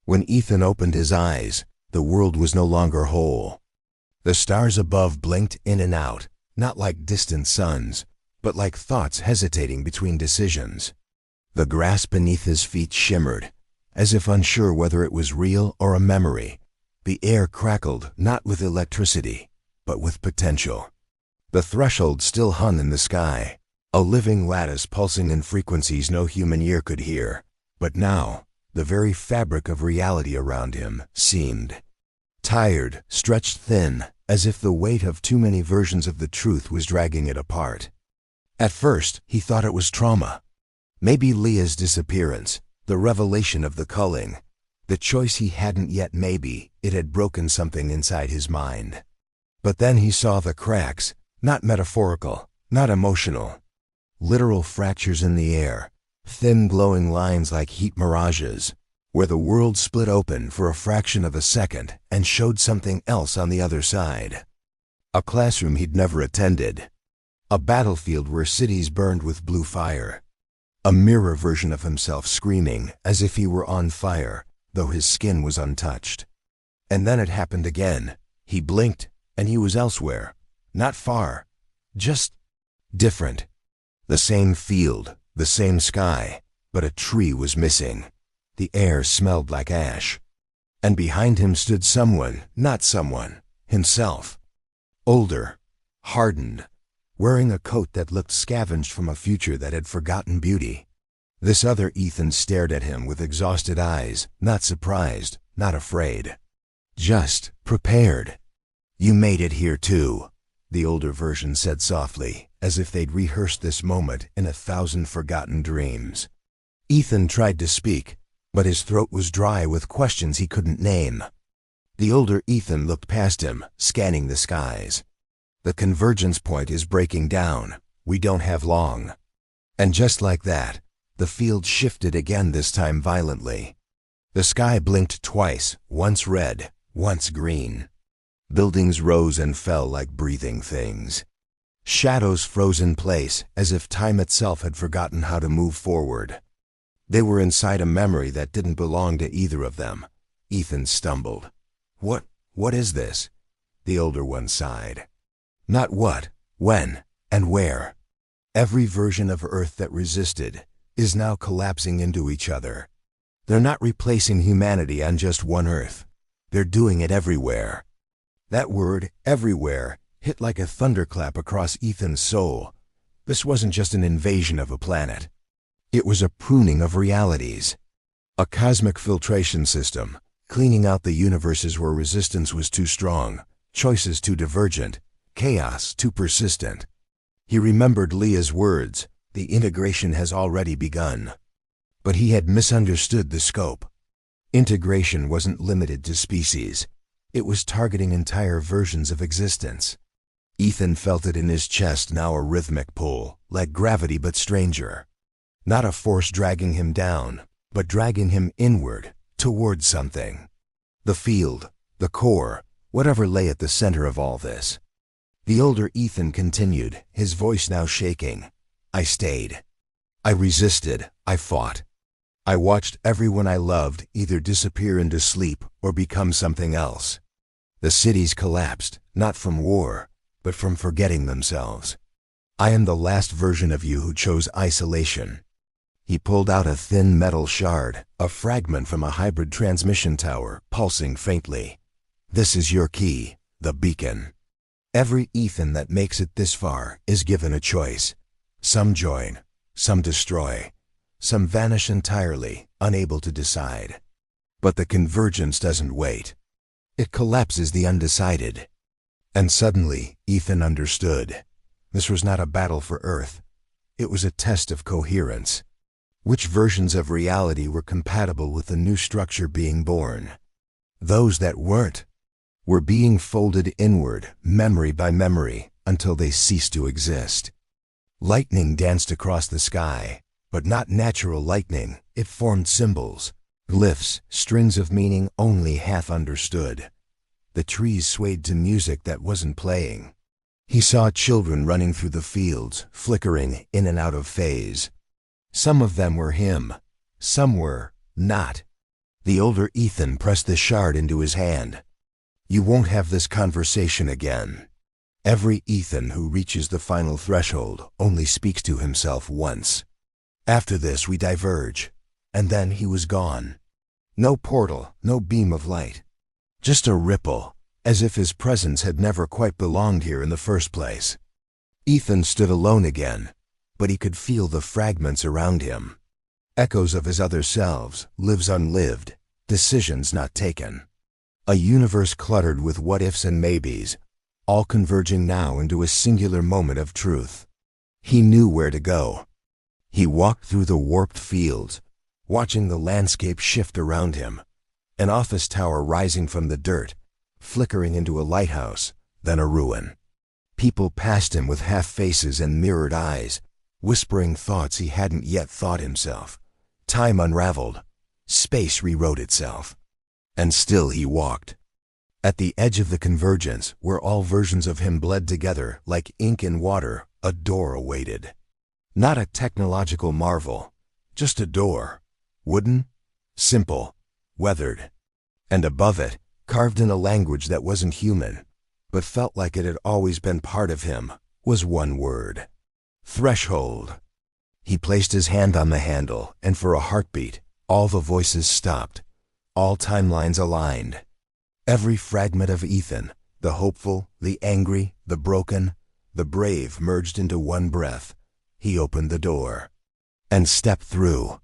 When Ethan opened his eyes, the world was no longer whole. The stars above blinked in and out, not like distant suns, but like thoughts hesitating between decisions. The grass beneath his feet shimmered, as if unsure whether it was real or a memory. The air crackled not with electricity, but with potential. The threshold still hung in the sky, a living lattice pulsing in frequencies no human ear could hear. But now, the very fabric of reality around him seemed tired, stretched thin, as if the weight of too many versions of the truth was dragging it apart. At first, he thought it was trauma. Maybe Leah's disappearance, the revelation of the culling, the choice he hadn't yet. Maybe it had broken something inside his mind. But then he saw the cracks, not metaphorical, not emotional. Literal fractures in the air, thin glowing lines like heat mirages, where the world split open for a fraction of a second and showed something else on the other side. A classroom he'd never attended. A battlefield where cities burned with blue fire. A mirror version of himself screaming as if he were on fire, though his skin was untouched. And then it happened again. He blinked, and he was elsewhere. Not far. Just different. The same field, the same sky, but a tree was missing. The air smelled like ash. And behind him stood someone, not someone, himself. Older, hardened, wearing a coat that looked scavenged from a future that had forgotten beauty. This other Ethan stared at him with exhausted eyes, not surprised, not afraid. Just prepared. "You made it here too," the older version said softly, as if they'd rehearsed this moment in 1,000 forgotten dreams. Ethan tried to speak, but his throat was dry with questions he couldn't name. The older Ethan looked past him, scanning the skies. "The convergence point is breaking down. We don't have long." And just like that, the field shifted again, this time violently. The sky blinked twice, once red, once green. Buildings rose and fell like breathing things. Shadows froze in place, as if time itself had forgotten how to move forward. They were inside a memory that didn't belong to either of them. Ethan stumbled. What is this?" The older one sighed. "Not what, when, and where. Every version of Earth that resisted is now collapsing into each other. They're not replacing humanity on just one Earth. They're doing it everywhere." That word, everywhere, hit like a thunderclap across Ethan's soul. This wasn't just an invasion of a planet. It was a pruning of realities. A cosmic filtration system, cleaning out the universes where resistance was too strong, choices too divergent, chaos too persistent. He remembered Leah's words, "The integration has already begun." But he had misunderstood the scope. Integration wasn't limited to species. It was targeting entire versions of existence. Ethan felt it in his chest now, a rhythmic pull, like gravity but stranger. Not a force dragging him down, but dragging him inward, towards something. The field, the core, whatever lay at the center of all this. The older Ethan continued, his voice now shaking. "I stayed. I resisted. I fought. I watched everyone I loved either disappear into sleep or become something else. The cities collapsed, not from war, but from forgetting themselves. I am the last version of you who chose isolation." He pulled out a thin metal shard, a fragment from a hybrid transmission tower, pulsing faintly. "This is your key, the beacon. Every Ethan that makes it this far is given a choice. Some join, some destroy, some vanish entirely, unable to decide. But the convergence doesn't wait. It collapses the undecided." And suddenly, Ethan understood. This was not a battle for Earth. It was a test of coherence. Which versions of reality were compatible with the new structure being born? Those that weren't were being folded inward, memory by memory, until they ceased to exist. Lightning danced across the sky, but not natural lightning. It formed symbols, glyphs, strings of meaning only half understood. The trees swayed to music that wasn't playing. He saw children running through the fields, flickering in and out of phase. Some of them were him, some were not. The older Ethan pressed the shard into his hand. You won't have this conversation again. Every Ethan who reaches the final threshold only speaks to himself once. After this we diverge, and then he was gone. No portal, no beam of light. Just a ripple, as if his presence had never quite belonged here in the first place. Ethan stood alone again, but he could feel the fragments around him. Echoes of his other selves, lives unlived, decisions not taken. A universe cluttered with what-ifs and maybes, all converging now into a singular moment of truth. He knew where to go. He walked through the warped fields, watching the landscape shift around him. An office tower rising from the dirt, flickering into a lighthouse, then a ruin. People passed him with half faces and mirrored eyes, whispering thoughts he hadn't yet thought himself. Time unraveled. Space rewrote itself. And still he walked. At the edge of the convergence, where all versions of him bled together like ink in water, a door awaited. Not a technological marvel, just a door. Wooden, simple, weathered. And above it, carved in a language that wasn't human, but felt like it had always been part of him, was one word. Threshold. He placed his hand on the handle, and for a heartbeat, all the voices stopped. All timelines aligned. Every fragment of Ethan, the hopeful, the angry, the broken, the brave merged into one breath. He opened the door and stepped through.